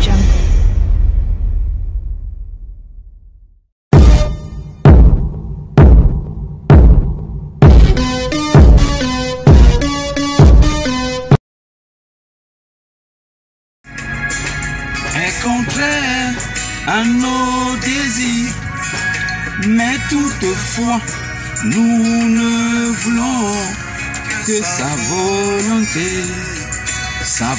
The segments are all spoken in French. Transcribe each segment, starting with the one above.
Jungle. Est contraire à nos désirs, mais toutefois nous ne voulons que sa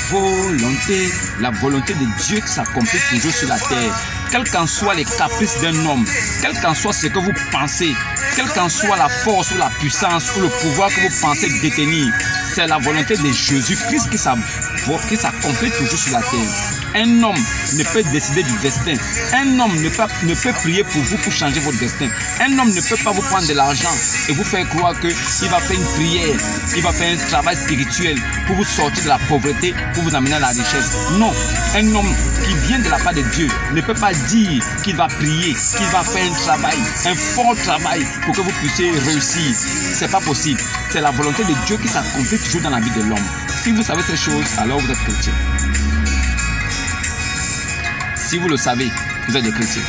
volonté, la volonté de Dieu qui s'accomplit toujours sur la terre. Quels qu'en soient les caprices d'un homme, quel qu'en soit ce que vous pensez, quelle qu'en soit la force ou la puissance ou le pouvoir que vous pensez détenir, c'est la volonté de Jésus-Christ qui s'accomplit toujours sur la terre. Un homme ne peut décider du destin. Un homme ne peut prier pour vous pour changer votre destin. Un homme ne peut pas vous prendre de l'argent et vous faire croire qu'il va faire une prière, il va faire un travail spirituel pour vous sortir de la pauvreté, pour vous amener à la richesse. Non, un homme qui vient de la part de Dieu ne peut pas dire qu'il va prier, qu'il va faire un travail, un fort travail pour que vous puissiez réussir. C'est pas possible. C'est la volonté de Dieu qui s'accomplit toujours dans la vie de l'homme. Si vous savez ces choses, alors vous êtes chrétien. Si vous le savez, vous êtes des chrétiens.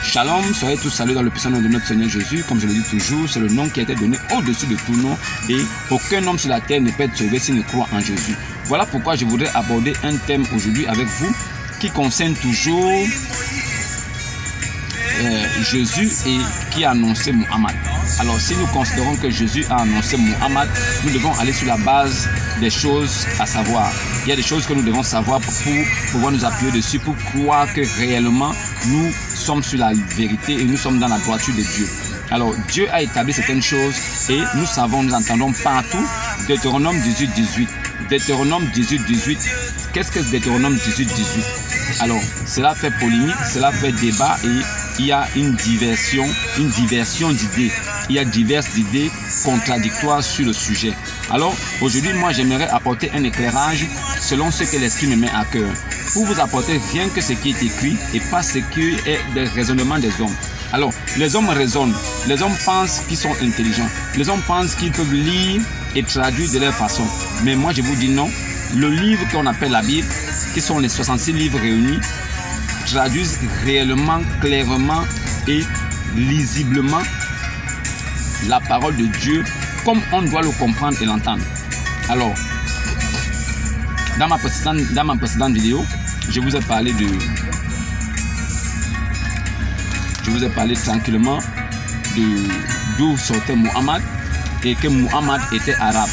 Shalom, soyez tous salués dans le puissant nom de notre Seigneur Jésus. Comme je le dis toujours, c'est le nom qui a été donné au-dessus de tout nom. Et aucun homme sur la terre ne peut être sauvé s'il ne croit en Jésus. Voilà pourquoi je voudrais aborder un thème aujourd'hui avec vous qui concerne toujours Jésus et qui a annoncé Muhammad. Alors si nous considérons que Jésus a annoncé Muhammad, nous devons aller sur la base des choses à savoir. Il y a des choses que nous devons savoir pour pouvoir nous appuyer dessus, pour croire que réellement nous sommes sur la vérité et nous sommes dans la droiture de Dieu. Alors Dieu a établi certaines choses et nous savons, nous entendons partout Deutéronome 18:18. Deutéronome 18:18. Qu'est-ce que Deutéronome 18:18? Alors cela fait polémique, cela fait débat et il y a une diversion d'idées. Il y a diverses idées contradictoires sur le sujet. Alors aujourd'hui, moi j'aimerais apporter un éclairage selon ce que l'Esprit me met à cœur. Pour vous apporter rien que ce qui est écrit et pas ce qui est des raisonnements des hommes. Alors, les hommes raisonnent, les hommes pensent qu'ils sont intelligents, les hommes pensent qu'ils peuvent lire et traduire de leur façon. Mais moi je vous dis non, le livre qu'on appelle la Bible, qui sont les 66 livres réunis, traduisent réellement, clairement et lisiblement la parole de Dieu comme on doit le comprendre et l'entendre. Alors, dans ma précédente vidéo, je vous ai parlé tranquillement d'où sortait Muhammad et que Muhammad était arabe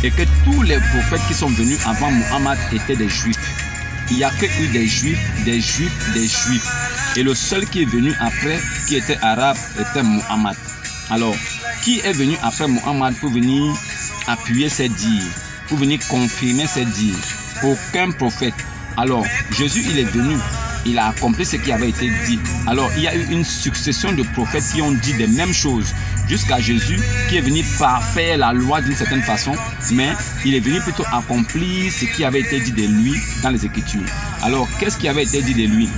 et que tous les prophètes qui sont venus avant Muhammad étaient des juifs. Il n'y a que eu des juifs. Et le seul qui est venu après, qui était arabe, était Muhammad. Alors, qui est venu après Muhammad pour venir appuyer ses dires, pour venir confirmer ses dires? Aucun prophète. Alors, Jésus, il est venu, il a accompli ce qui avait été dit. Alors, il y a eu une succession de prophètes qui ont dit les mêmes choses jusqu'à Jésus qui est venu parfaire la loi d'une certaine façon, mais il est venu plutôt accomplir ce qui avait été dit de lui dans les Écritures. Alors, qu'est-ce qui avait été dit de lui?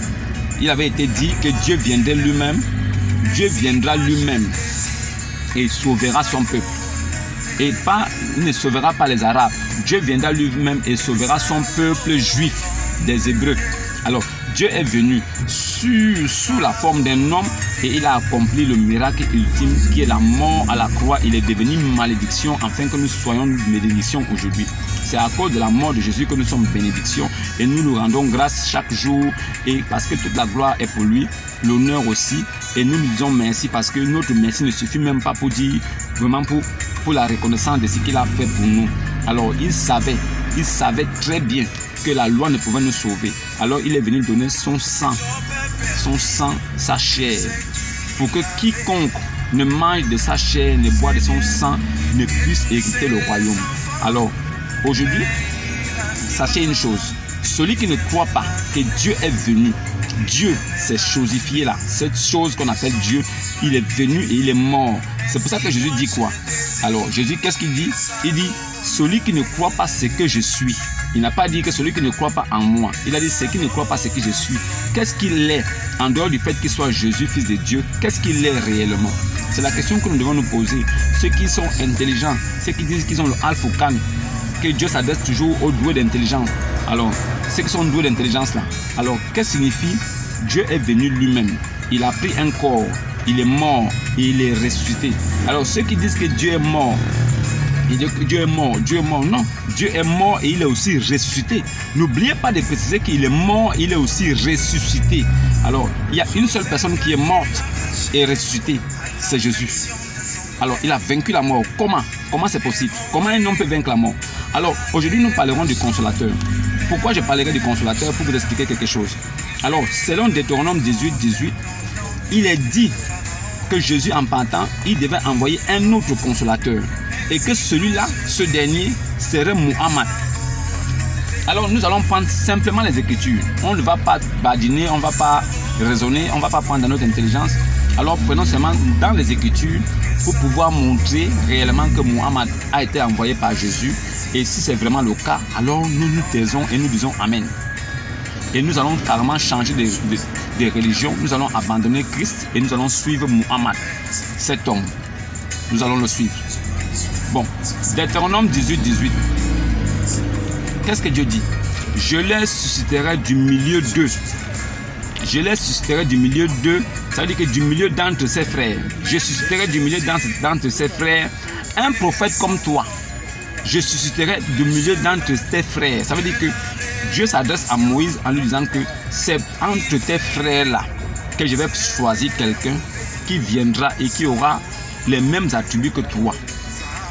Il avait été dit que Dieu viendrait lui-même, Dieu viendra lui-même et sauvera son peuple. Et pas, il ne sauvera pas les Arabes. Dieu viendra lui-même et sauvera son peuple juif, des Hébreux. Alors, Dieu est venu sous la forme d'un homme et il a accompli le miracle ultime qui est la mort à la croix. Il est devenu une malédiction afin que nous soyons une bénédiction aujourd'hui. C'est à cause de la mort de Jésus que nous sommes bénédiction et nous nous rendons grâce chaque jour et parce que toute la gloire est pour lui, l'honneur aussi. Et nous lui disons merci parce que notre merci ne suffit même pas pour dire vraiment pour la reconnaissance de ce qu'il a fait pour nous. Alors il savait très bien que la loi ne pouvait nous sauver. Alors il est venu donner son sang, sa chair, pour que quiconque ne mange de sa chair, ne boit de son sang, ne puisse hériter le royaume. Alors aujourd'hui, sachez une chose, celui qui ne croit pas que Dieu est venu, Dieu s'est chosifié là, cette chose qu'on appelle Dieu, il est venu et il est mort. C'est pour ça que Jésus dit quoi? Alors Jésus, qu'est-ce qu'il dit? Il dit, celui qui ne croit pas ce que je suis. Il n'a pas dit que celui qui ne croit pas en moi. Il a dit celui qui ne croit pas ce que je suis. Qu'est-ce qu'il est en dehors du fait qu'il soit Jésus, fils de Dieu? Qu'est-ce qu'il est réellement? C'est la question que nous devons nous poser. Ceux qui sont intelligents, ceux qui disent qu'ils ont le alpha que Dieu s'adresse toujours aux doués d'intelligence. Alors, ceux qui sont doués d'intelligence là. Alors, qu'est-ce que signifie? Dieu est venu lui-même. Il a pris un corps, il est mort et il est ressuscité. Alors, ceux qui disent que Dieu est mort, Dieu est mort, non. Dieu est mort et il est aussi ressuscité. N'oubliez pas de préciser qu'il est mort, il est aussi ressuscité. Alors, il y a une seule personne qui est morte et ressuscitée, c'est Jésus. Alors, il a vaincu la mort. Comment? Comment c'est possible? Comment un homme peut vaincre la mort? Alors, aujourd'hui, nous parlerons du consolateur. Pourquoi je parlerai du consolateur? Pour vous expliquer quelque chose. Alors, selon Deutéronome 18, il est dit que Jésus, en partant, il devait envoyer un autre consolateur. Et que celui-là, ce dernier, serait Muhammad. Alors, nous allons prendre simplement les Écritures. On ne va pas badiner, on ne va pas raisonner, on ne va pas prendre dans notre intelligence. Alors, prenons seulement dans les Écritures pour pouvoir montrer réellement que Muhammad a été envoyé par Jésus. Et si c'est vraiment le cas, alors nous nous taisons et nous disons Amen. Et nous allons carrément changer de religion. Nous allons abandonner Christ et nous allons suivre Muhammad, cet homme. Nous allons le suivre. Bon, Deutéronome 18. Qu'est-ce que Dieu dit? Je les susciterai du milieu d'eux. Je les susciterai du milieu d'eux. Ça veut dire que du milieu d'entre ses frères. Je susciterai du milieu d'entre ses frères un prophète comme toi. Je susciterai du milieu d'entre tes frères. Ça veut dire que Dieu s'adresse à Moïse en lui disant que c'est entre tes frères-là que je vais choisir quelqu'un qui viendra et qui aura les mêmes attributs que toi.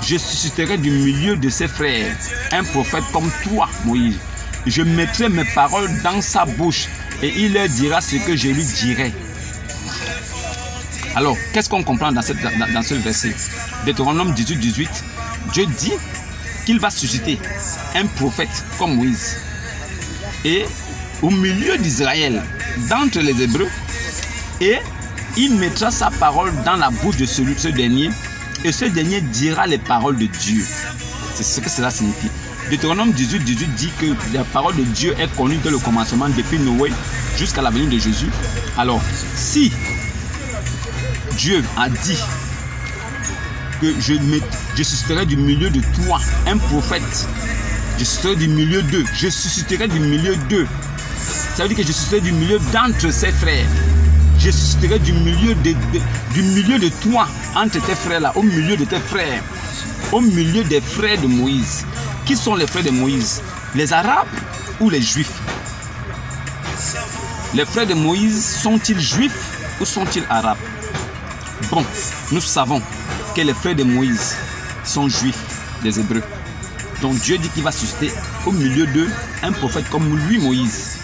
Je susciterai du milieu de ses frères un prophète comme toi, Moïse. Je mettrai mes paroles dans sa bouche et il leur dira ce que je lui dirai. Alors, qu'est-ce qu'on comprend dans ce verset? Deutéronome 18, Dieu dit qu'il va susciter un prophète comme Moïse. Et au milieu d'Israël, d'entre les Hébreux, et il mettra sa parole dans la bouche de ce dernier, et ce dernier dira les paroles de Dieu. C'est ce que cela signifie. Deutéronome 18 dit que la parole de Dieu est connue dès le commencement, depuis Noé jusqu'à la venue de Jésus. Alors, si Dieu a dit que je susciterai du milieu de toi un prophète, je susciterai du milieu d'eux, je susciterai du milieu d'eux, ça veut dire que je susciterai du milieu d'entre ses frères. Je susciterai du milieu de toi, entre tes frères là, au milieu de tes frères, au milieu des frères de Moïse. Qui sont les frères de Moïse? Les Arabes ou les Juifs? Les frères de Moïse sont-ils juifs ou sont-ils arabes? Bon, nous savons que les frères de Moïse sont juifs, des Hébreux. Donc Dieu dit qu'il va susciter au milieu d'eux un prophète comme lui, Moïse.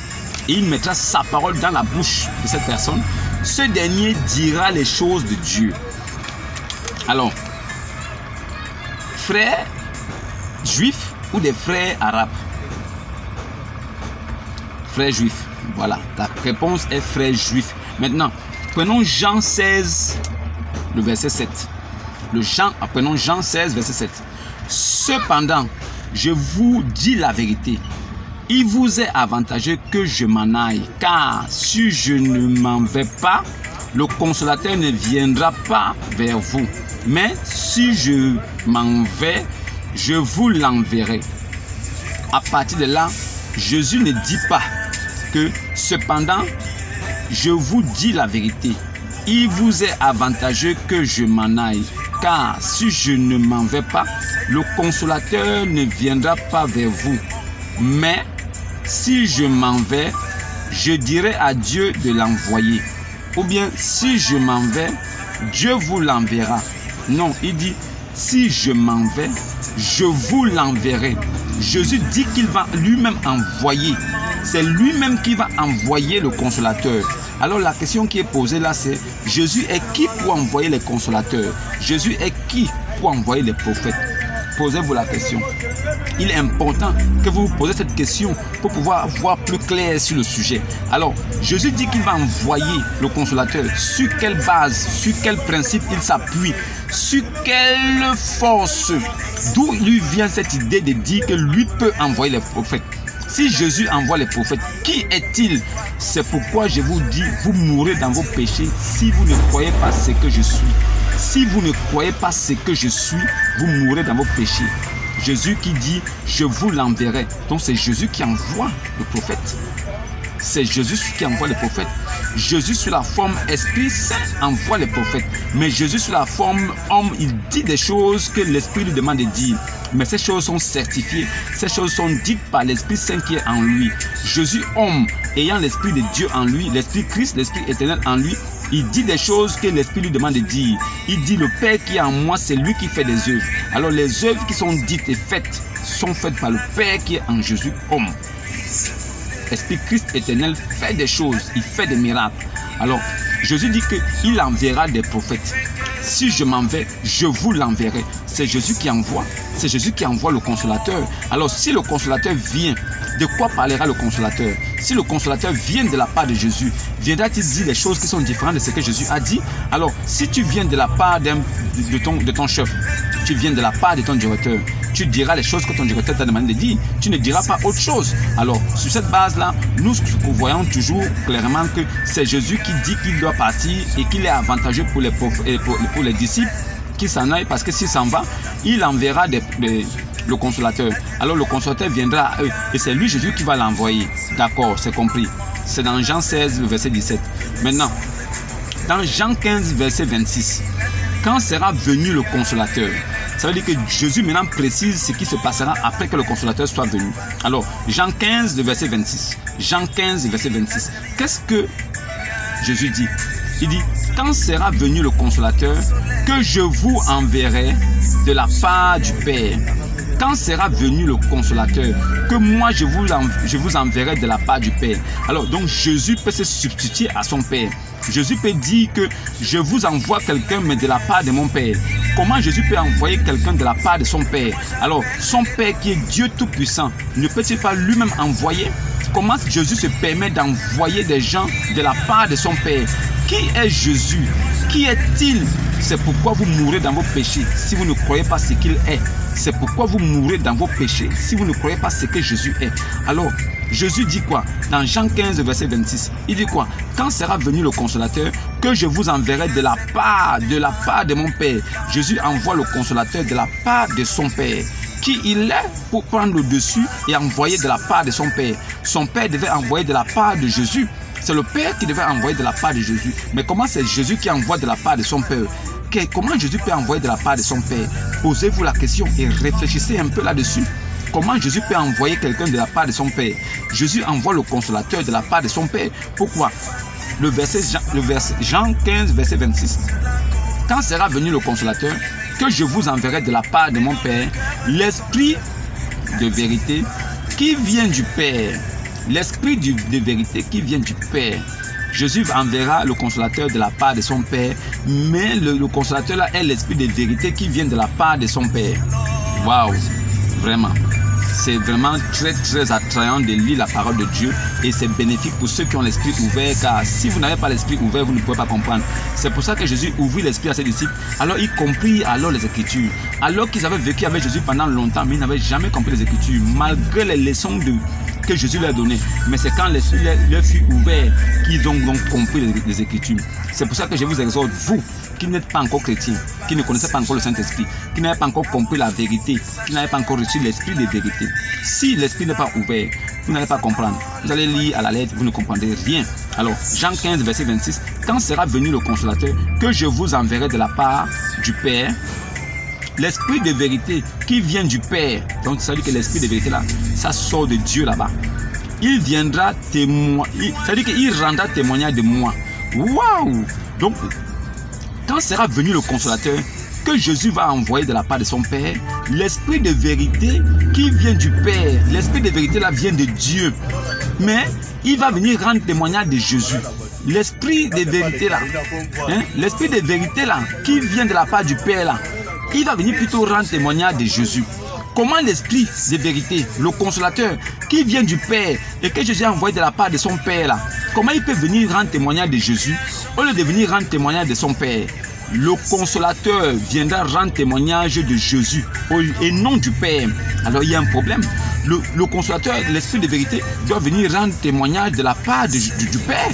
Et il mettra sa parole dans la bouche de cette personne. Ce dernier dira les choses de Dieu. Alors, frères juifs ou des frères arabes? Frères juifs. Voilà, la réponse est frères juifs. Maintenant, prenons Jean 16, le verset 7. Prenons Jean 16, verset 7. Cependant, je vous dis la vérité. Il vous est avantageux que je m'en aille, car si je ne m'en vais pas, le consolateur ne viendra pas vers vous. Mais si je m'en vais, je vous l'enverrai. À partir de là, Jésus ne dit pas que cependant, je vous dis la vérité. Il vous est avantageux que je m'en aille, car si je ne m'en vais pas, le consolateur ne viendra pas vers vous. Mais si je m'en vais, je dirai à Dieu de l'envoyer. Ou bien, si je m'en vais, Dieu vous l'enverra. Non, il dit, si je m'en vais, je vous l'enverrai. Jésus dit qu'il va lui-même envoyer. C'est lui-même qui va envoyer le consolateur. Alors la question qui est posée là, c'est Jésus est qui pour envoyer les consolateurs? Jésus est qui pour envoyer les prophètes? Posez-vous la question. Il est important que vous vous posez cette question pour pouvoir voir plus clair sur le sujet. Alors, Jésus dit qu'il va envoyer le consolateur. Sur quelle base, sur quel principe il s'appuie? Sur quelle force? D'où lui vient cette idée de dire que lui peut envoyer les prophètes? Si Jésus envoie les prophètes, qui est-il? C'est pourquoi je vous dis, vous mourrez dans vos péchés si vous ne croyez pas ce que je suis. Si vous ne croyez pas ce que je suis, vous mourrez dans vos péchés. Jésus qui dit, je vous l'enverrai. Donc c'est Jésus qui envoie le prophète. C'est Jésus qui envoie les prophètes. Jésus sous la forme Esprit Saint envoie les prophètes. Mais Jésus sous la forme homme, il dit des choses que l'Esprit lui demande de dire. Mais ces choses sont certifiées. Ces choses sont dites par l'Esprit Saint qui est en lui. Jésus homme, ayant l'Esprit de Dieu en lui, l'Esprit Christ, l'Esprit éternel en lui, il dit des choses que l'Esprit lui demande de dire. Il dit, le Père qui est en moi, c'est lui qui fait des œuvres. Alors les œuvres qui sont dites et faites sont faites par le Père qui est en Jésus homme. Esprit Christ éternel fait des choses, il fait des miracles. Alors, Jésus dit qu'il enverra des prophètes. Si je m'en vais, je vous l'enverrai. C'est Jésus qui envoie. C'est Jésus qui envoie le consolateur. Alors, si le consolateur vient, de quoi parlera le consolateur? Si le consolateur vient de la part de Jésus, viendra-t-il dire des choses qui sont différentes de ce que Jésus a dit? Alors, si tu viens de la part de ton chef, tu viens de la part de ton directeur, tu diras les choses que ton directeur t'a demandé de dire. Tu ne diras pas autre chose. Alors, sur cette base-là, nous voyons toujours clairement que c'est Jésus qui dit qu'il doit partir et qu'il est avantageux pour les disciples qui s'en aillent, parce que s'il s'en va, il enverra le consolateur. Alors, le consolateur viendra à eux et c'est lui, Jésus, qui va l'envoyer. D'accord, c'est compris. C'est dans Jean 16, le verset 17. Maintenant, dans Jean 15, verset 26, quand sera venu le consolateur? Ça veut dire que Jésus maintenant précise ce qui se passera après que le consolateur soit venu. Alors, Jean 15, verset 26. Jean 15, verset 26. Qu'est-ce que Jésus dit? Il dit, quand sera venu le consolateur, que je vous enverrai de la part du Père. Quand sera venu le consolateur, que moi je vous enverrai de la part du Père. Alors, donc Jésus peut se substituer à son Père. Jésus peut dire que je vous envoie quelqu'un, mais de la part de mon Père. Comment Jésus peut envoyer quelqu'un de la part de son Père? Alors, son Père qui est Dieu Tout-Puissant, ne peut-il pas lui-même envoyer? Comment Jésus se permet d'envoyer des gens de la part de son Père? Qui est Jésus? Qui est-il? C'est pourquoi vous mourrez dans vos péchés si vous ne croyez pas ce qu'il est. C'est pourquoi vous mourrez dans vos péchés si vous ne croyez pas ce que Jésus est. Alors, Jésus dit quoi? Dans Jean 15, verset 26, il dit quoi? Quand sera venu le consolateur, que je vous enverrai de la part de mon Père. Jésus envoie le consolateur de la part de son Père. Qui il est pour prendre le dessus et envoyer de la part de son Père. Son Père devait envoyer de la part de Jésus. C'est le Père qui devait envoyer de la part de Jésus. Mais comment c'est Jésus qui envoie de la part de son Père? Comment Jésus peut envoyer de la part de son Père? Posez-vous la question et réfléchissez un peu là-dessus. Comment Jésus peut envoyer quelqu'un de la part de son Père? Jésus envoie le consolateur de la part de son Père. Pourquoi? Jean 15, verset 26. Quand sera venu le consolateur, que je vous enverrai de la part de mon Père, l'Esprit de vérité qui vient du Père. L'Esprit de vérité qui vient du Père. Jésus enverra le consolateur de la part de son Père, mais le consolateur là est l'Esprit de vérité qui vient de la part de son Père. Waouh, vraiment. C'est vraiment très très attrayant de lire la parole de Dieu et c'est bénéfique pour ceux qui ont l'esprit ouvert, car si vous n'avez pas l'esprit ouvert, vous ne pouvez pas comprendre. C'est pour ça que Jésus ouvrit l'esprit à ses disciples. Alors ils comprirent alors les Écritures. Alors qu'ils avaient vécu avec Jésus pendant longtemps, mais ils n'avaient jamais compris les Écritures, malgré les leçons que Jésus leur donnait. Mais c'est quand l'esprit leur fut ouvert qu'ils ont donc compris les Écritures. C'est pour ça que je vous exhorte, vous qui n'êtes pas encore chrétien, qui ne connaissez pas encore le Saint-Esprit, qui n'avez pas encore compris la vérité, qui n'avez pas encore reçu l'esprit de vérité. Si l'esprit n'est pas ouvert, vous n'allez pas comprendre. Vous allez lire à la lettre, vous ne comprendrez rien. Alors, Jean 15, verset 26, quand sera venu le consolateur, que je vous enverrai de la part du Père, l'esprit de vérité qui vient du Père. Donc, ça veut dire que l'esprit de vérité là, ça sort de Dieu là-bas. Il viendra témoigner, ça veut dire qu'il rendra témoignage de moi. Waouh! Donc, quand sera venu le consolateur que Jésus va envoyer de la part de son Père, l'esprit de vérité qui vient du Père, l'esprit de vérité là vient de Dieu, mais il va venir rendre témoignage de Jésus. L'esprit de vérité là, l'esprit de vérité là qui vient de la part du Père là, il va venir plutôt rendre témoignage de Jésus. Comment l'esprit de vérité, le consolateur qui vient du Père et que Jésus a envoyé de la part de son Père là, comment il peut venir rendre témoignage de Jésus au lieu de venir rendre témoignage de son Père? Le consolateur viendra rendre témoignage de Jésus et non du Père. Alors il y a un problème. Le consolateur, l'esprit de vérité, doit venir rendre témoignage de la part du Père.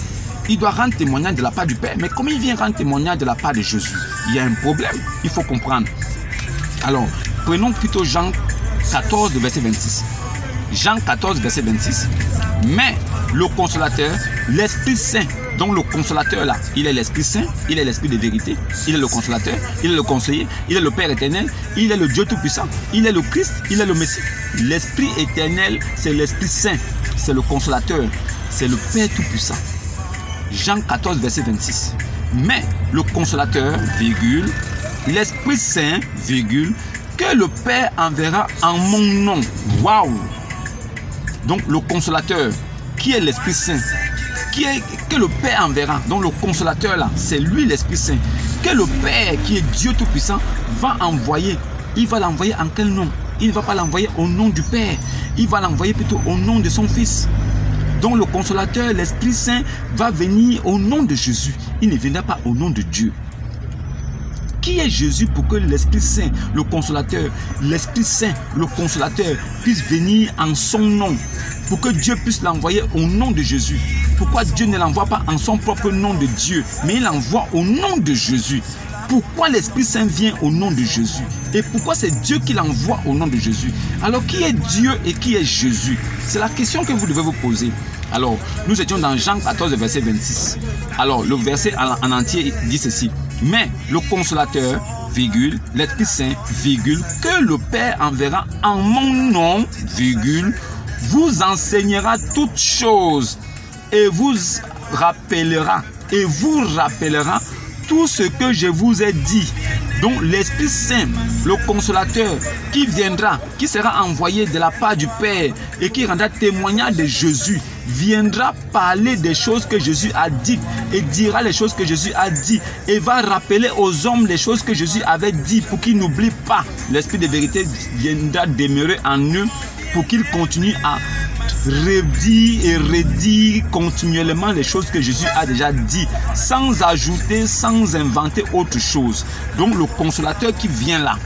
Il doit rendre témoignage de la part du Père. Mais comment il vient rendre témoignage de la part de Jésus? Il y a un problème. Il faut comprendre. Alors, prenons plutôt Jean 14, verset 26. Jean 14, verset 26. Mais le consolateur, l'Esprit Saint, donc le consolateur là, il est l'Esprit Saint, il est l'Esprit de vérité, il est le consolateur, il est le conseiller, il est le Père éternel, il est le Dieu Tout-Puissant, il est le Christ, il est le Messie. L'Esprit éternel, c'est l'Esprit Saint, c'est le consolateur, c'est le Père Tout-Puissant. Jean 14, verset 26. Mais le consolateur, virgule, l'Esprit Saint, virgule, que le Père enverra en mon nom. Waouh! Donc le consolateur, qui est l'Esprit Saint, que le Père enverra. Donc le consolateur là, c'est lui l'Esprit Saint. Que le Père, qui est Dieu Tout-Puissant, va envoyer. Il va l'envoyer en quel nom? Il ne va pas l'envoyer au nom du Père. Il va l'envoyer plutôt au nom de son Fils. Donc le consolateur, l'Esprit Saint, va venir au nom de Jésus. Il ne viendra pas au nom de Dieu. Qui est Jésus pour que l'Esprit Saint, le consolateur, l'Esprit Saint, le consolateur, puisse venir en son nom? Pour que Dieu puisse l'envoyer au nom de Jésus. Pourquoi Dieu ne l'envoie pas en son propre nom de Dieu, mais il l'envoie au nom de Jésus? Pourquoi l'Esprit Saint vient au nom de Jésus? Et pourquoi c'est Dieu qui l'envoie au nom de Jésus? Alors qui est Dieu et qui est Jésus? C'est la question que vous devez vous poser. Alors, nous étions dans Jean 14, verset 26. Alors, le verset en entier dit ceci. Mais le consolateur, virgule, l'Esprit Saint, virgule, que le Père enverra en mon nom, virgule, vous enseignera toutes choses et vous rappellera tout ce que je vous ai dit. Donc l'Esprit Saint, le consolateur qui viendra, qui sera envoyé de la part du Père et qui rendra témoignage de Jésus, viendra parler des choses que Jésus a dites et dira les choses que Jésus a dit et va rappeler aux hommes les choses que Jésus avait dit pour qu'ils n'oublient pas. L'Esprit de vérité viendra demeurer en eux pour qu'ils continuent à redire et redire continuellement les choses que Jésus a déjà dit, sans ajouter, sans inventer autre chose. Donc le consolateur qui vient là,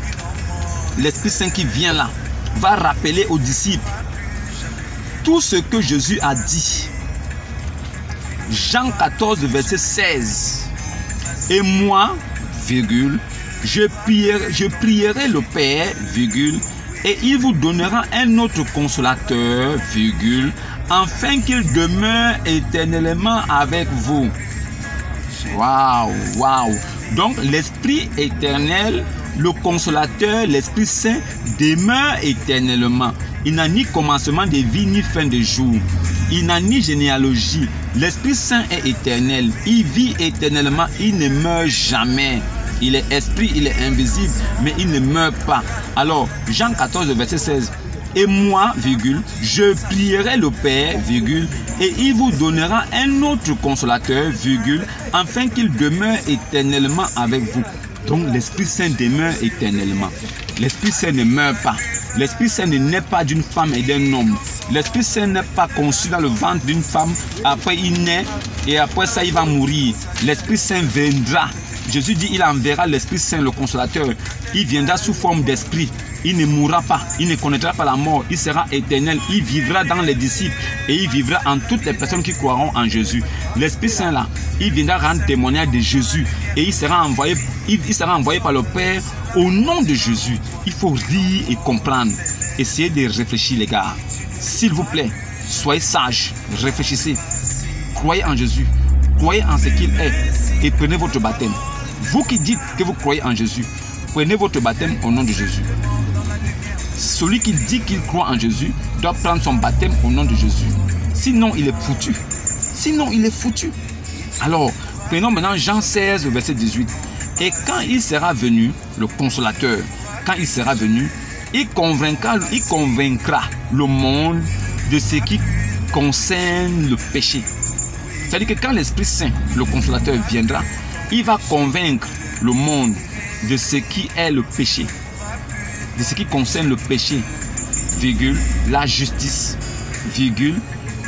l'Esprit Saint qui vient là, va rappeler aux disciples tout ce que Jésus a dit. Jean 14, verset 16. Et moi, virgule, je prierai le Père, virgule, et il vous donnera un autre consolateur, virgule, afin qu'il demeure éternellement avec vous. Waouh, waouh. Donc l'Esprit éternel, le consolateur, l'Esprit Saint demeure éternellement. Il n'a ni commencement de vie ni fin de jour. Il n'a ni généalogie. L'Esprit Saint est éternel. Il vit éternellement. Il ne meurt jamais. Il est esprit, il est invisible, mais il ne meurt pas. Alors, Jean 14, verset 16. Et moi, virgule, je prierai le Père, virgule, et il vous donnera un autre consolateur, virgule, afin qu'il demeure éternellement avec vous. Donc, l'Esprit Saint demeure éternellement. L'Esprit Saint ne meurt pas. L'Esprit Saint ne naît pas d'une femme et d'un homme. L'Esprit Saint n'est pas conçu dans le ventre d'une femme. Après, il naît et après ça, il va mourir. L'Esprit Saint viendra. Jésus dit, il enverra l'Esprit Saint, le consolateur. Il viendra sous forme d'esprit. Il ne mourra pas. Il ne connaîtra pas la mort. Il sera éternel. Il vivra dans les disciples. Et il vivra en toutes les personnes qui croiront en Jésus. L'Esprit Saint là, il viendra rendre témoignage de Jésus. Et il sera envoyé par le Père au nom de Jésus. Il faut lire et comprendre. Essayez de réfléchir les gars. S'il vous plaît, soyez sages. Réfléchissez. Croyez en Jésus. Croyez en ce qu'il est. Et prenez votre baptême. Vous qui dites que vous croyez en Jésus, prenez votre baptême au nom de Jésus. Celui qui dit qu'il croit en Jésus doit prendre son baptême au nom de Jésus. Sinon, il est foutu. Sinon, il est foutu. Alors, prenons maintenant Jean 16, verset 18. Et quand il sera venu, le consolateur, quand il sera venu, il convaincra le monde de ce qui concerne le péché. C'est-à-dire que quand l'Esprit Saint, le consolateur, viendra, il va convaincre le monde de ce qui est le péché, de ce qui concerne le péché, virgule, la justice, virgule,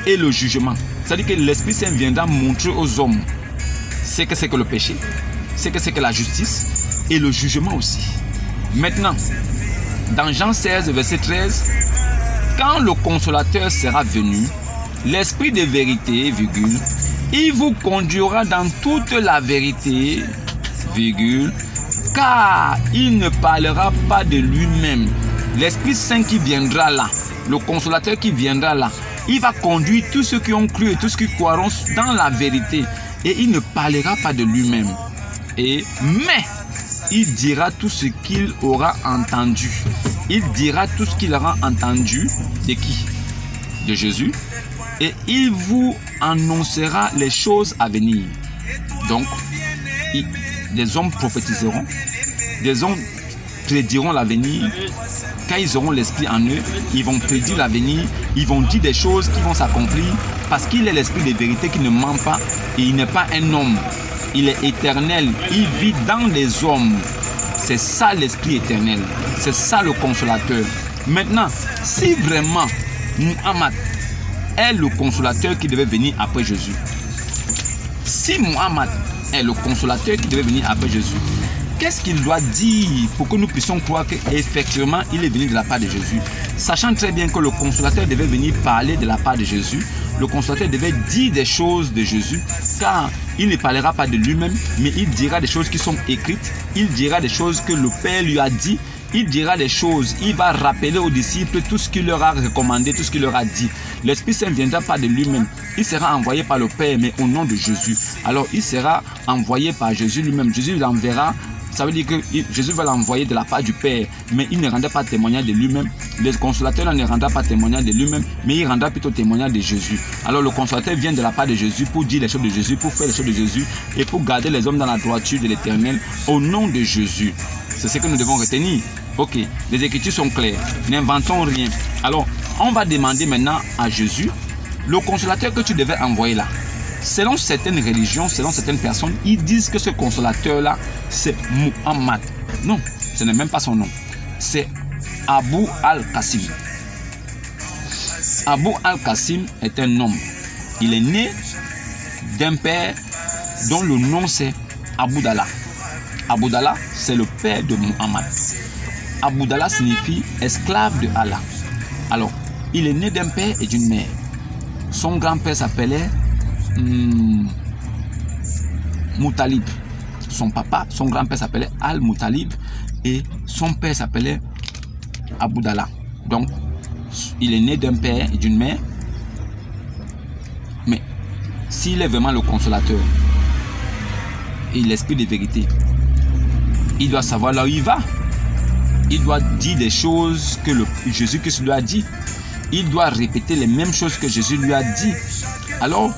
et le jugement. C'est-à-dire que l'Esprit Saint viendra montrer aux hommes ce que c'est que le péché, ce que c'est que la justice et le jugement aussi. Maintenant, dans Jean 16, verset 13, quand le consolateur sera venu, l'Esprit de vérité, virgule, il vous conduira dans toute la vérité, virgule, car il ne parlera pas de lui-même, l'Esprit Saint qui viendra là, le consolateur qui viendra là, il va conduire tous ceux qui ont cru et tous ceux qui croiront dans la vérité. Et il ne parlera pas de lui-même. Mais il dira tout ce qu'il aura entendu. Il dira tout ce qu'il aura entendu de qui? De Jésus. Et il vous annoncera les choses à venir. Donc, des hommes prophétiseront, des hommes prédiront l'avenir. Quand ils auront l'esprit en eux, ils vont prédire l'avenir, ils vont dire des choses qui vont s'accomplir parce qu'il est l'esprit de vérité qui ne ment pas et il n'est pas un homme. Il est éternel, il vit dans les hommes. C'est ça l'esprit éternel, c'est ça le consolateur. Maintenant, si vraiment Muhammad est le consolateur qui devait venir après Jésus, si Muhammad est le consolateur qui devait venir après Jésus, qu'est-ce qu'il doit dire pour que nous puissions croire qu'effectivement il est venu de la part de Jésus? Sachant très bien que le consolateur devait venir parler de la part de Jésus, le consolateur devait dire des choses de Jésus, car il ne parlera pas de lui-même, mais il dira des choses qui sont écrites, il dira des choses que le Père lui a dit, il dira des choses, il va rappeler aux disciples tout ce qu'il leur a recommandé, tout ce qu'il leur a dit. L'Esprit Saint ne viendra pas de lui-même, il sera envoyé par le Père, mais au nom de Jésus. Alors il sera envoyé par Jésus lui-même, Jésus l'enverra. Ça veut dire que Jésus va l'envoyer de la part du Père, mais il ne rendra pas témoignage de lui-même. Le consolateur ne rendra pas témoignage de lui-même, mais il rendra plutôt témoignage de Jésus. Alors le consolateur vient de la part de Jésus pour dire les choses de Jésus, pour faire les choses de Jésus et pour garder les hommes dans la droiture de l'Éternel au nom de Jésus. C'est ce que nous devons retenir. Ok, les Écritures sont claires, n'inventons rien. Alors, on va demander maintenant à Jésus, le consolateur que tu devais envoyer là. Selon certaines religions, selon certaines personnes, ils disent que ce consolateur-là, c'est Muhammad. Non, ce n'est même pas son nom. C'est Abu al-Qasim. Abu al-Qasim est un homme. Il est né d'un père dont le nom c'est Abdallah. Abdallah, c'est le père de Muhammad. Abdallah signifie esclave de Allah. Alors, il est né d'un père et d'une mère. Son grand-père s'appelait Moutalib. Son grand-père s'appelait Al-Moutalib et son père s'appelait Abdallah. Donc, il est né d'un père et d'une mère. Mais s'il est vraiment le consolateur et l'esprit de vérité, il doit savoir là où il va. Il doit dire des choses que Jésus-Christ lui a dit. Il doit répéter les mêmes choses que Jésus lui a dit. Alors,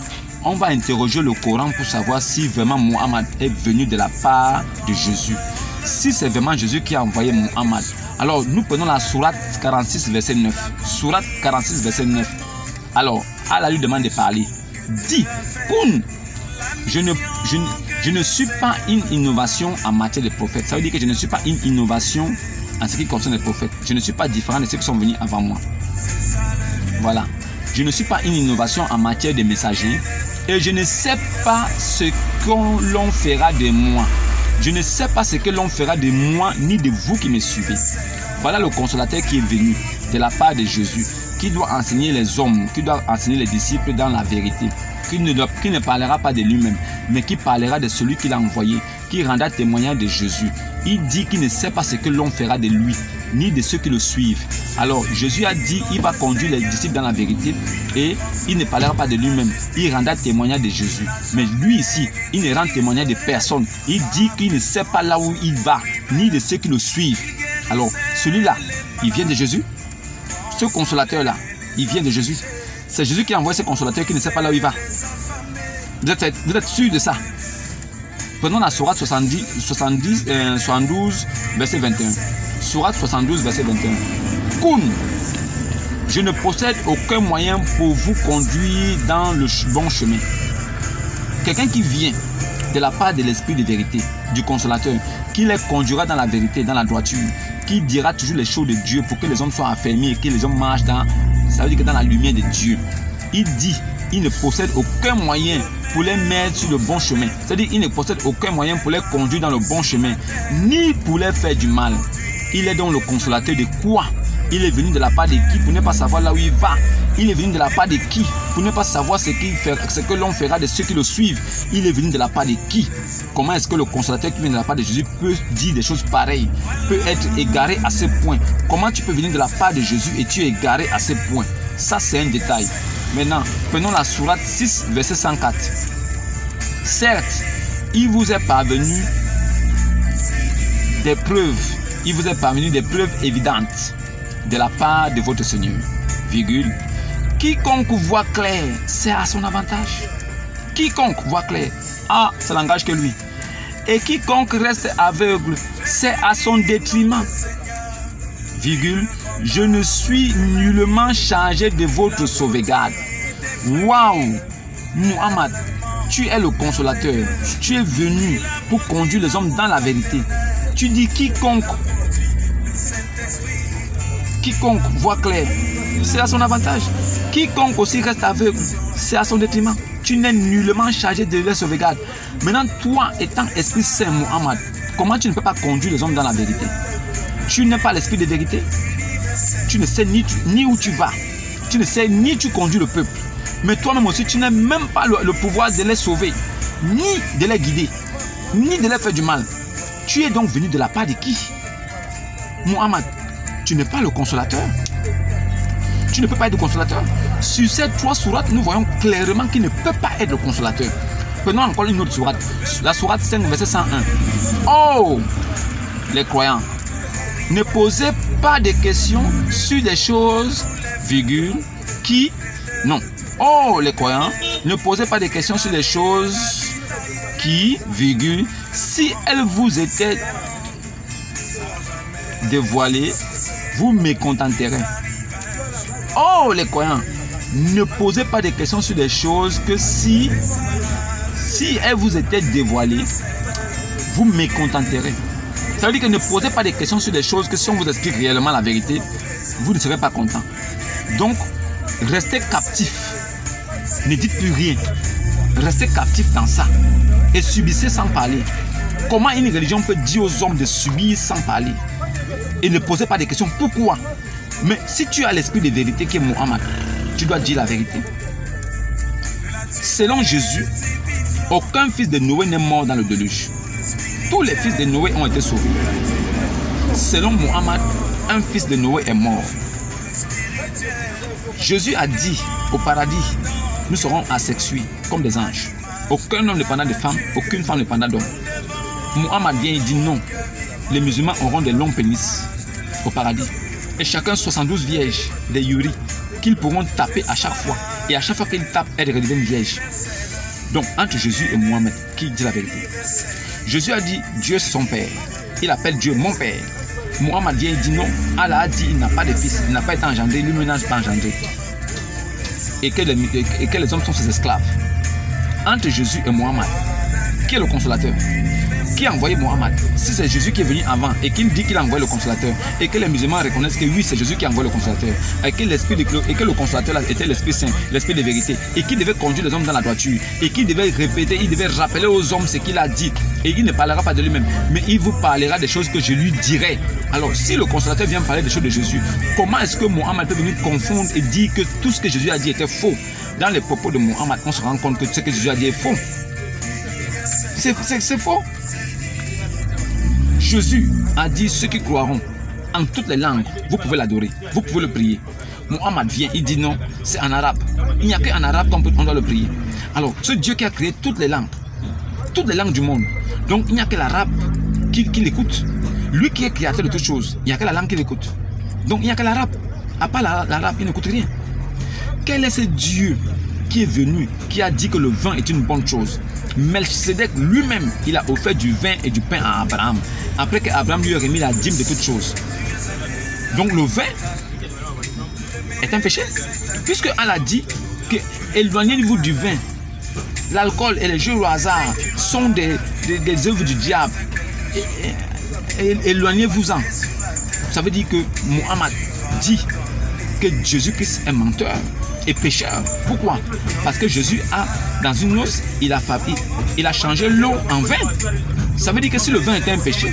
on va interroger le Coran pour savoir si vraiment Muhammad est venu de la part de Jésus. Si c'est vraiment Jésus qui a envoyé Muhammad, alors nous prenons la sourate 46 verset 9. Sourate 46 verset 9. Alors, Allah lui demande de parler. Dis, Kun, je ne suis pas une innovation en matière de prophètes. Ça veut dire que je ne suis pas une innovation en ce qui concerne les prophètes. Je ne suis pas différent de ceux qui sont venus avant moi. Voilà. Je ne suis pas une innovation en matière de messagers. Et je ne sais pas ce que l'on fera de moi. Je ne sais pas ce que l'on fera de moi ni de vous qui me suivez. Voilà le consolateur qui est venu de la part de Jésus, qui doit enseigner les hommes, qui doit enseigner les disciples dans la vérité, qui ne parlera pas de lui-même, mais qui parlera de celui qui l'a envoyé, qui rendra témoignage de Jésus. Il dit qu'il ne sait pas ce que l'on fera de lui, ni de ceux qui le suivent. Alors Jésus a dit qu'il va conduire les disciples dans la vérité et il ne parlera pas de lui-même. Il rendra témoignage de Jésus. Mais lui ici, il ne rend témoignage de personne. Il dit qu'il ne sait pas là où il va, ni de ceux qui le suivent. Alors celui-là, il vient de Jésus. Ce consolateur-là, il vient de Jésus. C'est Jésus qui a envoyé ce consolateur qui ne sait pas là où il va. Vous êtes sûr de ça? Prenons la sourate 72, verset 21. Sourate 72, verset 21. Kun, je ne possède aucun moyen pour vous conduire dans le bon chemin. Quelqu'un qui vient de la part de l'esprit de vérité, du consolateur, qui les conduira dans la vérité, dans la droiture, qui dira toujours les choses de Dieu pour que les hommes soient affermis et que les hommes marchent ça veut dire que dans la lumière de Dieu. Il dit, il ne possède aucun moyen pour les mettre sur le bon chemin. C'est-à-dire, il ne possède aucun moyen pour les conduire dans le bon chemin, ni pour les faire du mal. Il est donc le consolateur de quoi? Il est venu de la part de qui pour ne pas savoir là où il va? Il est venu de la part de qui pour ne pas savoir ce que l'on fera de ceux qui le suivent? Il est venu de la part de qui? Comment est-ce que le consolateur qui vient de la part de Jésus peut dire des choses pareilles, peut être égaré à ce point? Comment tu peux venir de la part de Jésus et tu es égaré à ce point? Ça, c'est un détail. Maintenant, prenons la sourate 6, verset 104. Certes, il vous est parvenu des preuves, évidentes de la part de votre Seigneur. Virgule. Quiconque voit clair, c'est à son avantage. Quiconque voit clair, ça n'engage que lui. Et quiconque reste aveugle, c'est à son détriment. Virgule. Je ne suis nullement chargé de votre sauvegarde. Waouh! Muhammad, tu es le consolateur. Tu es venu pour conduire les hommes dans la vérité. Tu dis quiconque voit clair, c'est à son avantage. Quiconque aussi reste aveugle, c'est à son détriment. Tu n'es nullement chargé de les sauvegarde. Maintenant, toi, étant Esprit Saint, Muhammad, comment tu ne peux pas conduire les hommes dans la vérité? Tu n'es pas l'esprit de vérité. Tu ne sais ni où tu vas. Tu ne sais ni tu conduis le peuple. Mais toi-même aussi, tu n'as même pas le pouvoir de les sauver, ni de les guider, ni de les faire du mal. Tu es donc venu de la part de qui? Muhammad, tu n'es pas le consolateur. Tu ne peux pas être le consolateur. Sur ces 3 sourates, nous voyons clairement qu'il ne peut pas être le consolateur. Prenons encore une autre sourate. La sourate 5, verset 101. Oh, les croyants, ne posez pas de questions sur des choses, virgule, qui... Non. Oh, les croyants, ne posez pas de questions sur des choses qui, virgule, si elles vous étaient dévoilées, vous mécontenterez. Oh, les croyants, ne posez pas de questions sur des choses que si elles vous étaient dévoilées, vous mécontenterez. Ça veut dire que ne posez pas de questions sur des choses que si on vous explique réellement la vérité, vous ne serez pas content. Donc, restez captif. Ne dites plus rien. Restez captif dans ça. Et subissez sans parler. Comment une religion peut dire aux hommes de subir sans parler? Et ne posez pas de questions. Pourquoi? Mais si tu as l'esprit de vérité qui est Muhammad, tu dois dire la vérité. Selon Jésus, aucun fils de Noé n'est mort dans le déluge. Tous les fils de Noé ont été sauvés. Selon Muhammad, un fils de Noé est mort. Jésus a dit au paradis, nous serons asexués comme des anges. Aucun homme ne dépendant de femme, aucune femme ne dépendant d'homme. Muhammad vient et dit non. Les musulmans auront des longs pénis au paradis. Et chacun 72 vierges, des yuris, qu'ils pourront taper à chaque fois. Et à chaque fois qu'ils tapent, elles redeviennent vierges. Donc, entre Jésus et Mohammed, qui dit la vérité? Jésus a dit, Dieu c'est son Père. Il appelle Dieu mon Père. Mohammed vient et dit non. Allah a dit, il n'a pas de fils, il n'a pas été engendré, lui-même n'a pas engendré. Et que les hommes sont ses esclaves. Entre Jésus et Mohammed, qui est le consolateur? Qui a envoyé Mohammed? Si c'est Jésus qui est venu avant et qu'il dit qu'il a envoyé le consolateur, et que les musulmans reconnaissent que oui, c'est Jésus qui a envoyé le consolateur, et que le consolateur était l'Esprit Saint, l'Esprit de vérité, et qu'il devait conduire les hommes dans la droiture, et qu'il devait répéter, il devait rappeler aux hommes ce qu'il a dit, et il ne parlera pas de lui-même, mais il vous parlera des choses que je lui dirai. Alors, si le consolateur vient parler des choses de Jésus, comment est-ce que Mohammed peut venir confondre et dire que tout ce que Jésus a dit était faux? Dans les propos de Mohammed, on se rend compte que ce que Jésus a dit est faux. C'est faux. Jésus a dit, ceux qui croiront en toutes les langues, vous pouvez l'adorer, vous pouvez le prier. Mohammed vient, il dit non, c'est en arabe. Il n'y a qu'en arabe qu'on doit le prier. Alors, ce Dieu qui a créé toutes les langues du monde, donc il n'y a que l'arabe qui l'écoute. Lui qui est créateur de toutes choses, il n'y a que la langue qui l'écoute. Donc il n'y a que l'arabe. À part l'arabe, il n'écoute rien. Quel est ce Dieu qui est venu, qui a dit que le vin est une bonne chose? Melchizedek lui-même, il a offert du vin et du pain à Abraham, après qu'Abraham lui a remis la dîme de toutes choses. Donc le vin est un péché, puisque Allah dit que éloignez-vous du vin. L'alcool et les jeux au hasard sont des œuvres du diable. Éloignez-vous-en. Ça veut dire que Mohammed dit que Jésus-Christ est menteur et pécheur. Pourquoi? Parce que Jésus a, dans une noce, il a changé l'eau en vin. Ça veut dire que si le vin était un péché,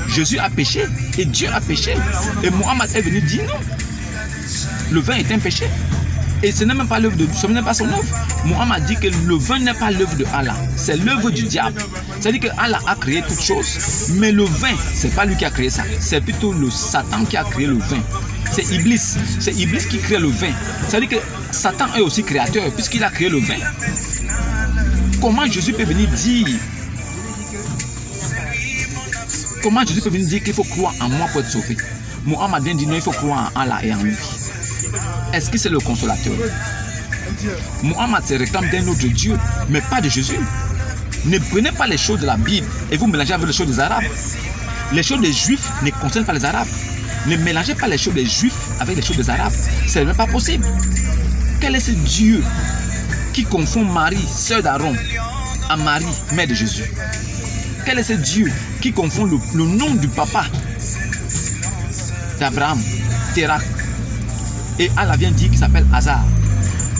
Jésus a péché et Dieu a péché. Et Mohammed est venu dire non. Le vin est un péché. Et ce n'est même pas l'œuvre de Dieu, ce n'est pas son œuvre. Mohammed dit que le vin n'est pas l'œuvre de Allah, c'est l'œuvre du diable. C'est-à-dire que Allah a créé toutes choses, mais le vin, c'est pas lui qui a créé ça. C'est plutôt le Satan qui a créé le vin. C'est Iblis qui crée le vin. C'est-à-dire que Satan est aussi créateur, puisqu'il a créé le vin. Comment Jésus peut venir dire qu'il faut croire en moi pour être sauvé? Mohammed vient dire non, il faut croire en Allah et en lui. Est-ce que c'est le consolateur? Mohammed se réclame d'un autre Dieu, mais pas de Jésus. Ne prenez pas les choses de la Bible et vous mélangez avec les choses des Arabes. Les choses des Juifs ne concernent pas les Arabes. Ne mélangez pas les choses des Juifs avec les choses des Arabes. Ce n'est pas possible. Quel est ce Dieu qui confond Marie, sœur d'Aaron, à Marie, mère de Jésus? Quel est ce Dieu qui confond le nom du papa d'Abraham, Terach, et Allah vient dire qu'il s'appelle Hazar?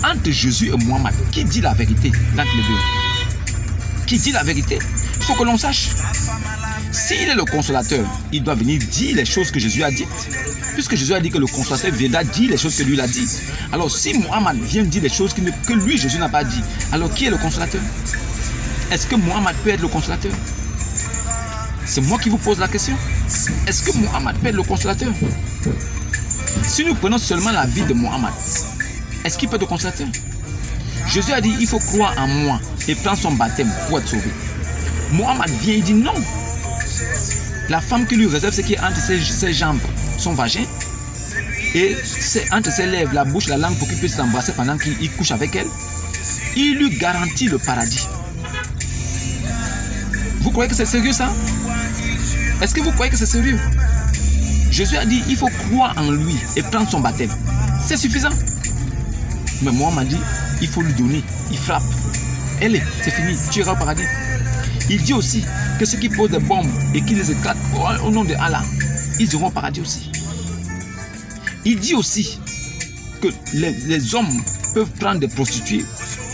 Entre Jésus et Mohammed, qui dit la vérité entre les deux? Qui dit la vérité? Il faut que l'on sache. S'il est le consolateur, il doit venir dire les choses que Jésus a dites. Puisque Jésus a dit que le consolateur viendra dire les choses que lui il a dit. Alors si Mohammed vient dire des choses que lui Jésus n'a pas dit, alors qui est le consolateur? Est-ce que Mohammed peut être le consolateur? C'est moi qui vous pose la question. Est-ce que Mohammed peut être le consolateur? Si nous prenons seulement la vie de Mohammed, est-ce qu'il peut être le consolateur? Jésus a dit il faut croire en moi et prendre son baptême pour être sauvé. Mohammed vient et dit non. La femme qui lui réserve ce qui est entre ses jambes, son vagin, et c'est entre ses lèvres, la bouche, la langue pour qu'il puisse s'embrasser pendant qu'il couche avec elle, il lui garantit le paradis. Vous croyez que c'est sérieux ça? Est-ce que vous croyez que c'est sérieux? Jésus a dit il faut croire en lui et prendre son baptême. C'est suffisant. Mais moi, on m'a dit il faut lui donner. Il frappe. Elle c'est fini. Tu iras au paradis. Il dit aussi que ceux qui posent des bombes et qui les éclatent au nom de Allah, ils iront au paradis aussi. Il dit aussi que les hommes peuvent prendre des prostituées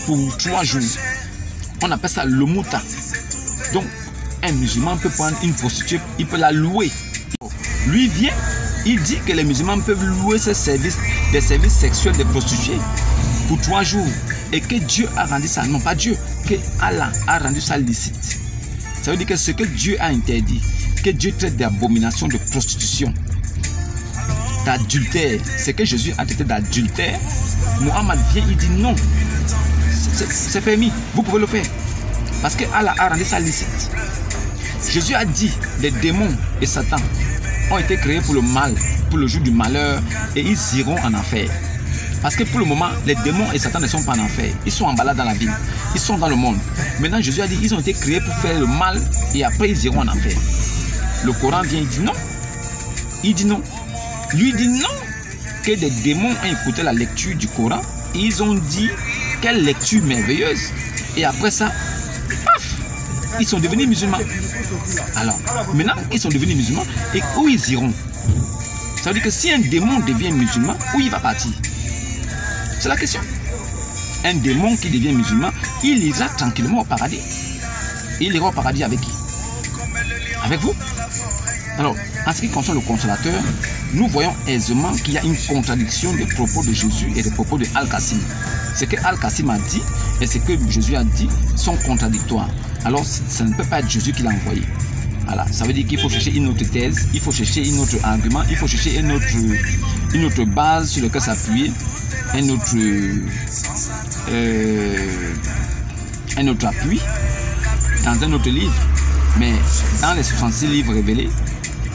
pour 3 jours. On appelle ça le mouta. Donc, un musulman peut prendre une prostituée, il peut la louer. Lui vient, il dit que les musulmans peuvent louer ces services, des services sexuels des prostituées pour 3 jours. Et que Dieu a rendu ça, non pas Dieu, que Allah a rendu ça licite. Ça veut dire que ce que Dieu a interdit, que Dieu traite d'abomination, de prostitution, d'adultère, ce que Jésus a traité d'adultère, Mohammed vient, il dit non, c'est permis, vous pouvez le faire. Parce que Allah a rendu ça licite. Jésus a dit, les démons et Satan ont été créés pour le mal, pour le jour du malheur, et ils iront en enfer. Parce que pour le moment, les démons et Satan ne sont pas en enfer. Ils sont en balade dans la vie. Ils sont dans le monde. Maintenant, Jésus a dit, ils ont été créés pour faire le mal, et après ils iront en enfer. Le Coran vient, il dit non. Il dit non. Lui dit non. Que des démons ont écouté la lecture du Coran, et ils ont dit, quelle lecture merveilleuse. Et après ça, paf, ils sont devenus musulmans. Alors, maintenant, ils sont devenus musulmans, et où ils iront? Ça veut dire que si un démon devient musulman, où il va partir? C'est la question. Un démon qui devient musulman, il ira tranquillement au paradis. Il ira au paradis avec qui? Avec vous? Alors, en ce qui concerne le consolateur, nous voyons aisément qu'il y a une contradiction des propos de Jésus et des propos de Al-Qasim. Ce que Al-Qasim a dit et ce que Jésus a dit sont contradictoires. Alors, ça ne peut pas être Jésus qui l'a envoyé. Voilà, ça veut dire qu'il faut chercher une autre thèse, il faut chercher un autre argument, il faut chercher une autre base sur laquelle s'appuyer, un autre appui dans un autre livre. Mais dans les 66 livres révélés,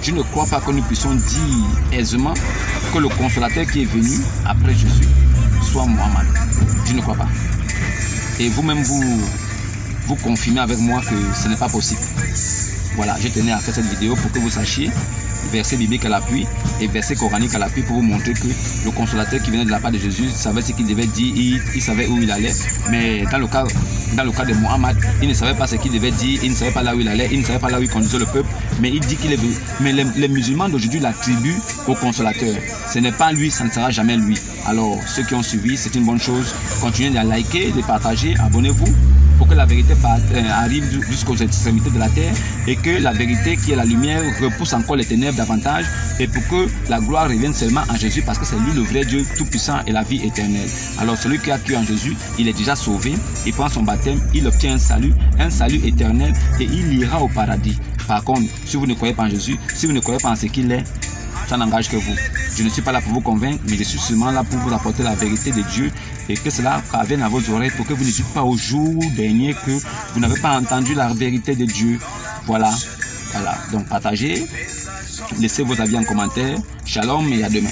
je ne crois pas que nous puissions dire aisément que le consolateur qui est venu après Jésus soit Mohammed. Je ne crois pas. Et vous-même, vous confirmez avec moi que ce n'est pas possible. Voilà, je tenais à faire cette vidéo pour que vous sachiez, verset biblique à l'appui et verset coranique à l'appui, pour vous montrer que le consolateur qui venait de la part de Jésus savait ce qu'il devait dire, il savait où il allait. Mais dans le cas de Mohammed, il ne savait pas ce qu'il devait dire, il ne savait pas là où il allait, il ne savait pas là où il conduisait le peuple, mais il dit qu'il est venu. Mais les musulmans d'aujourd'hui l'attribuent au consolateur. Ce n'est pas lui, ça ne sera jamais lui. Alors, ceux qui ont suivi, c'est une bonne chose. Continuez de liker, de partager, abonnez-vous. pour que la vérité arrive jusqu'aux extrémités de la terre et que la vérité qui est la lumière repousse encore les ténèbres davantage et pour que la gloire revienne seulement en Jésus parce que c'est lui le vrai Dieu tout-puissant et la vie éternelle. Alors celui qui a cru en Jésus, il est déjà sauvé, il prend son baptême, il obtient un salut éternel et il ira au paradis. Par contre, si vous ne croyez pas en Jésus, si vous ne croyez pas en ce qu'il est, ça n'engage que vous. Je ne suis pas là pour vous convaincre, mais je suis seulement là pour vous apporter la vérité de Dieu et que cela parvienne à vos oreilles pour que vous ne dites pas au jour dernier que vous n'avez pas entendu la vérité de Dieu. Voilà. Donc partagez, laissez vos avis en commentaire. Shalom et à demain.